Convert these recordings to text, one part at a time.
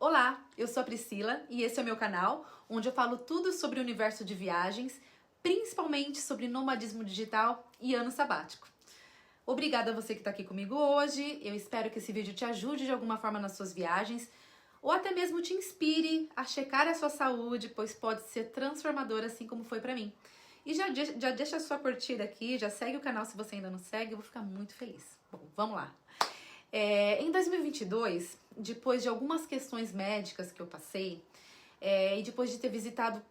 Olá, eu sou a Priscila e esse é o meu canal, onde eu falo tudo sobre o universo de viagens, principalmente sobre nomadismo digital e ano sabático. Obrigada a você que está aqui comigo hoje, eu espero que esse vídeo te ajude de alguma forma nas suas viagens, ou até mesmo te inspire a checar a sua saúde, pois pode ser transformador assim como foi para mim. E já deixa a sua curtida aqui, já segue o canal se você ainda não segue, eu vou ficar muito feliz. Bom, vamos lá. Em 2022, depois de algumas questões médicas que eu passei, e depois de ter visitado,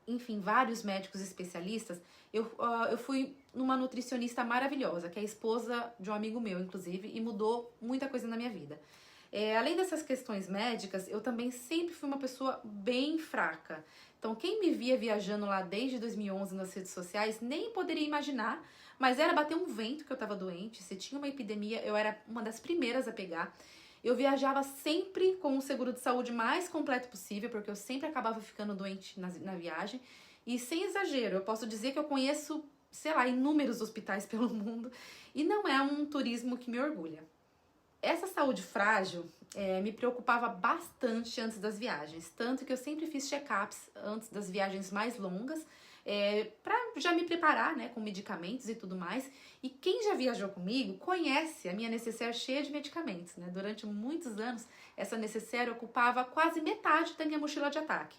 enfim, vários médicos especialistas, eu fui numa nutricionista maravilhosa, que é a esposa de um amigo meu, inclusive, e mudou muita coisa na minha vida. Além dessas questões médicas, eu também sempre fui uma pessoa bem fraca. Então, quem me via viajando lá desde 2011 nas redes sociais nem poderia imaginar, mas era bater um vento que eu tava doente. Se tinha uma epidemia, eu era uma das primeiras a pegar. Eu viajava sempre com o seguro de saúde mais completo possível, porque eu sempre acabava ficando doente na viagem. E sem exagero, eu posso dizer que eu conheço, sei lá, inúmeros hospitais pelo mundo. E não é um turismo que me orgulha. Essa saúde frágil me preocupava bastante antes das viagens, tanto que eu sempre fiz check-ups antes das viagens mais longas, para já me preparar, né, com medicamentos e tudo mais. E quem já viajou comigo conhece a minha necessaire cheia de medicamentos, né? Durante muitos anos, essa necessaire ocupava quase metade da minha mochila de ataque.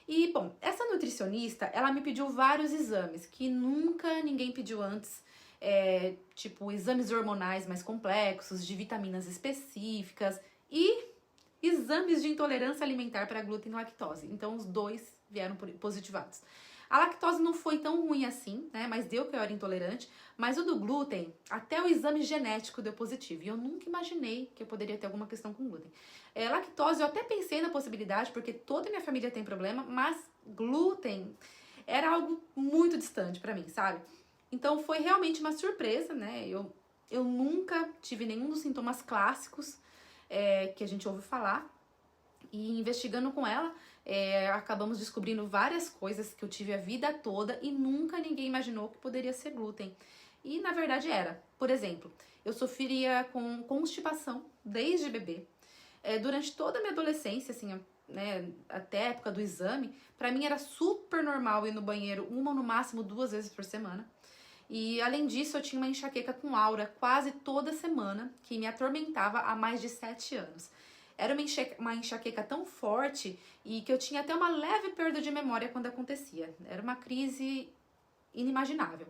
E, bom, essa nutricionista, ela me pediu vários exames que nunca ninguém pediu antes, tipo exames hormonais mais complexos, de vitaminas específicas e exames de intolerância alimentar para glúten e lactose. Então, os dois vieram positivados. A lactose não foi tão ruim assim, né? Mas deu que eu era intolerante. Mas o do glúten, até o exame genético deu positivo. E eu nunca imaginei que eu poderia ter alguma questão com glúten. Lactose, eu até pensei na possibilidade, porque toda a minha família tem problema, mas glúten era algo muito distante pra mim, sabe? Então foi realmente uma surpresa, né? Eu nunca tive nenhum dos sintomas clássicos que a gente ouve falar. E investigando com ela, acabamos descobrindo várias coisas que eu tive a vida toda e nunca ninguém imaginou que poderia ser glúten. E na verdade era. Por exemplo, eu sofria com constipação desde bebê. Durante toda a minha adolescência, assim, né, até a época do exame, pra mim era super normal ir no banheiro uma ou no máximo 2 vezes por semana. E além disso, eu tinha uma enxaqueca com aura quase toda semana, que me atormentava há mais de 7 anos. Era uma enxaqueca tão forte e que eu tinha até uma leve perda de memória quando acontecia. Era uma crise inimaginável.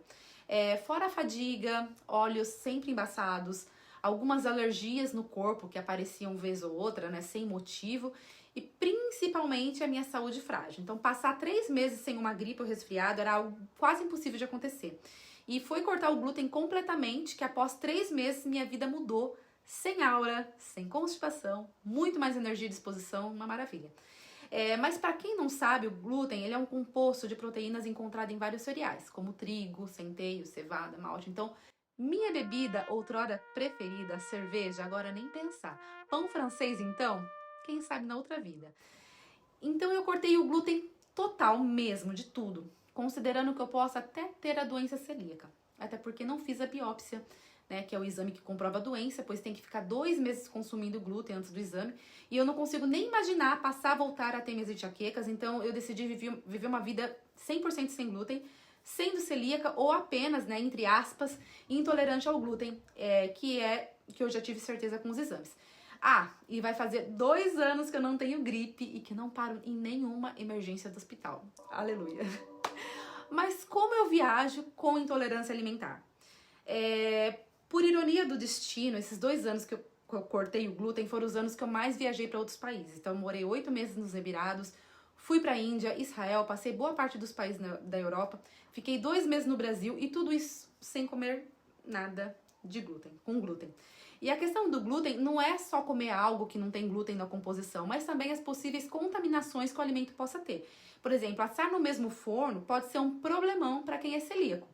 Fora a fadiga, olhos sempre embaçados, algumas alergias no corpo que apareciam vez ou outra, né, sem motivo, e principalmente a minha saúde frágil. Então, passar 3 meses sem uma gripe ou resfriado era algo quase impossível de acontecer. E foi cortar o glúten completamente que após 3 meses minha vida mudou, sem aura, sem constipação, muito mais energia e disposição, uma maravilha. Mas para quem não sabe, o glúten ele é um composto de proteínas encontrado em vários cereais, como trigo, centeio, cevada, malte. Então, minha bebida, outrora preferida, cerveja, agora nem pensar. Pão francês, então, quem sabe na outra vida. Então eu cortei o glúten total mesmo, de tudo, considerando que eu possa até ter a doença celíaca. Até porque não fiz a biópsia, né, que é o exame que comprova a doença, pois tem que ficar 2 meses consumindo glúten antes do exame. E eu não consigo nem imaginar voltar a ter minhas enxaquecas, então eu decidi viver uma vida 100% sem glúten, sendo celíaca ou apenas, né, entre aspas, intolerante ao glúten, que eu já tive certeza com os exames. E vai fazer 2 anos que eu não tenho gripe e que não paro em nenhuma emergência do hospital. Aleluia. Mas como eu viajo com intolerância alimentar? Por ironia do destino, esses 2 anos que eu cortei o glúten foram os anos que eu mais viajei para outros países. Então eu morei 8 meses nos Emirados, fui para a Índia, Israel, passei boa parte dos países da Europa, fiquei 2 meses no Brasil e tudo isso sem comer nada de glúten, com glúten. E a questão do glúten não é só comer algo que não tem glúten na composição, mas também as possíveis contaminações que o alimento possa ter. Por exemplo, assar no mesmo forno pode ser um problemão para quem é celíaco.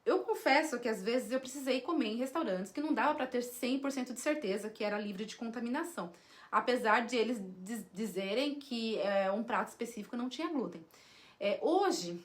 Eu confesso que às vezes eu precisei comer em restaurantes que não dava para ter 100% de certeza que era livre de contaminação, apesar de eles dizerem que um prato específico não tinha glúten. Hoje,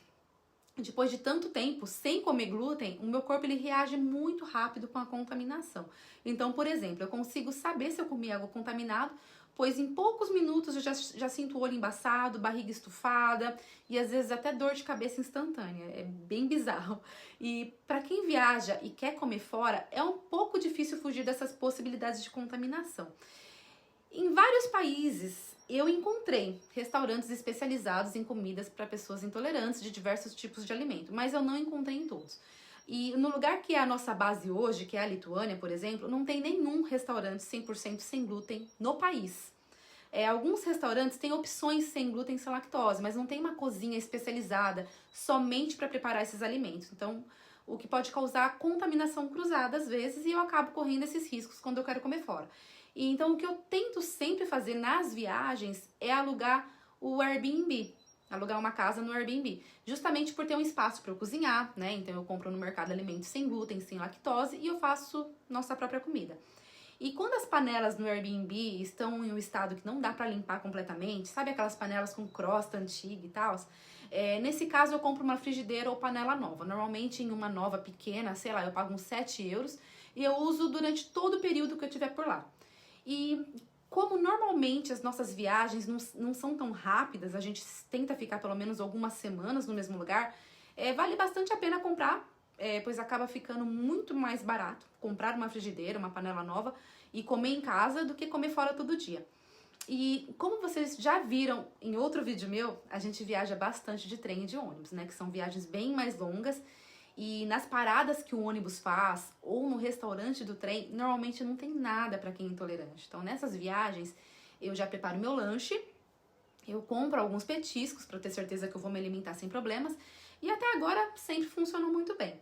depois de tanto tempo sem comer glúten, o meu corpo ele reage muito rápido com a contaminação. Então, por exemplo, eu consigo saber se eu comi algo contaminado, pois em poucos minutos eu já sinto o olho embaçado, barriga estufada e às vezes até dor de cabeça instantânea. É bem bizarro. E para quem viaja e quer comer fora, é um pouco difícil fugir dessas possibilidades de contaminação. Em vários países, eu encontrei restaurantes especializados em comidas para pessoas intolerantes de diversos tipos de alimento, mas eu não encontrei em todos. E no lugar que é a nossa base hoje, que é a Lituânia, por exemplo, não tem nenhum restaurante 100% sem glúten no país. Alguns restaurantes têm opções sem glúten e sem lactose, mas não tem uma cozinha especializada somente para preparar esses alimentos. Então, o que pode causar contaminação cruzada às vezes, e eu acabo correndo esses riscos quando eu quero comer fora. E então, o que eu tento sempre fazer nas viagens é alugar o Airbnb, alugar uma casa no Airbnb, justamente por ter um espaço para eu cozinhar, né? Então, eu compro no mercado alimentos sem glúten, sem lactose e eu faço nossa própria comida. E quando as panelas no Airbnb estão em um estado que não dá para limpar completamente, sabe aquelas panelas com crosta antiga e tal? Nesse caso, eu compro uma frigideira ou panela nova. Normalmente, em uma nova pequena, sei lá, eu pago uns 7 euros e eu uso durante todo o período que eu estiver por lá. E como normalmente as nossas viagens não são tão rápidas, a gente tenta ficar pelo menos algumas semanas no mesmo lugar, vale bastante a pena comprar, pois acaba ficando muito mais barato comprar uma frigideira, uma panela nova e comer em casa do que comer fora todo dia. E como vocês já viram em outro vídeo meu, a gente viaja bastante de trem e de ônibus, né? Que são viagens bem mais longas. E nas paradas que o ônibus faz ou no restaurante do trem, normalmente não tem nada para quem é intolerante. Então, nessas viagens, eu já preparo meu lanche, eu compro alguns petiscos para ter certeza que eu vou me alimentar sem problemas. E até agora sempre funcionou muito bem.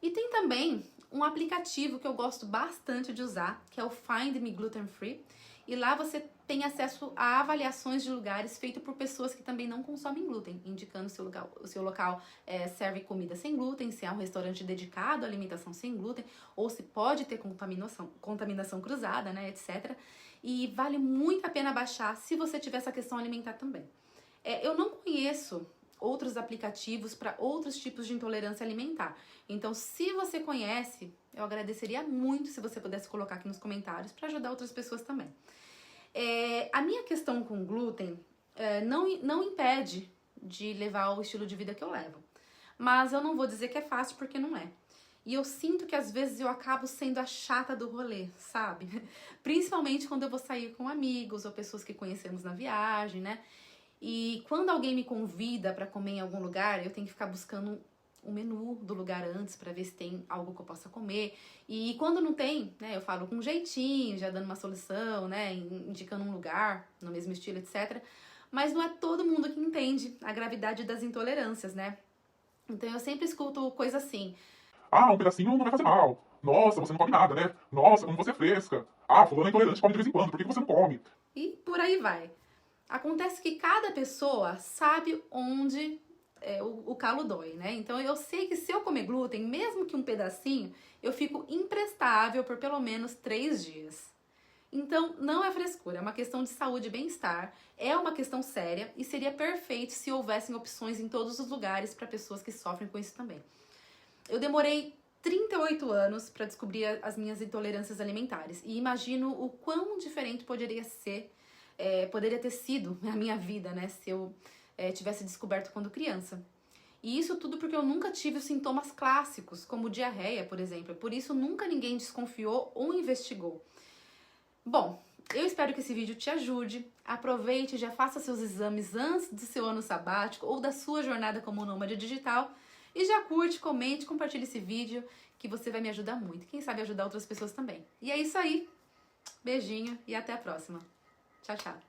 E tem também um aplicativo que eu gosto bastante de usar, que é o Find Me Gluten Free. E lá você tem acesso a avaliações de lugares feitos por pessoas que também não consomem glúten, indicando se o seu local serve comida sem glúten, se é um restaurante dedicado à alimentação sem glúten, ou se pode ter contaminação cruzada, né, etc. E vale muito a pena baixar se você tiver essa questão alimentar também. Eu não conheço outros aplicativos para outros tipos de intolerância alimentar. Então, se você conhece, eu agradeceria muito se você pudesse colocar aqui nos comentários para ajudar outras pessoas também. A minha questão com glúten não impede de levar o estilo de vida que eu levo. Mas eu não vou dizer que é fácil, porque não é. E eu sinto que às vezes eu acabo sendo a chata do rolê, sabe? Principalmente quando eu vou sair com amigos ou pessoas que conhecemos na viagem, né? E quando alguém me convida para comer em algum lugar, eu tenho que ficar buscando o menu do lugar antes para ver se tem algo que eu possa comer. E quando não tem, né, eu falo com um jeitinho, já dando uma solução, né, indicando um lugar no mesmo estilo, etc. Mas não é todo mundo que entende a gravidade das intolerâncias, né? Então eu sempre escuto coisa assim: Ah, um pedacinho não vai fazer mal. Nossa, você não come nada, né? Nossa, como você é fresca. Ah, fulano é intolerante, come de vez em quando, por que você não come? e por aí vai. Acontece que cada pessoa sabe onde o calo dói, né? Então eu sei que se eu comer glúten, mesmo que um pedacinho, eu fico imprestável por pelo menos 3 dias. Então não é frescura, é uma questão de saúde e bem-estar, é uma questão séria e seria perfeito se houvessem opções em todos os lugares para pessoas que sofrem com isso também. Eu demorei 38 anos para descobrir as minhas intolerâncias alimentares e imagino o quão diferente poderia ter sido a minha vida, né, se eu tivesse descoberto quando criança. E isso tudo porque eu nunca tive os sintomas clássicos, como diarreia, por exemplo. Por isso nunca ninguém desconfiou ou investigou. Bom, eu espero que esse vídeo te ajude. Aproveite e já faça seus exames antes do seu ano sabático ou da sua jornada como nômade digital. E já curte, comente, compartilhe esse vídeo, que você vai me ajudar muito. Quem sabe ajudar outras pessoas também. E é isso aí. Beijinho e até a próxima. Tchau, tchau.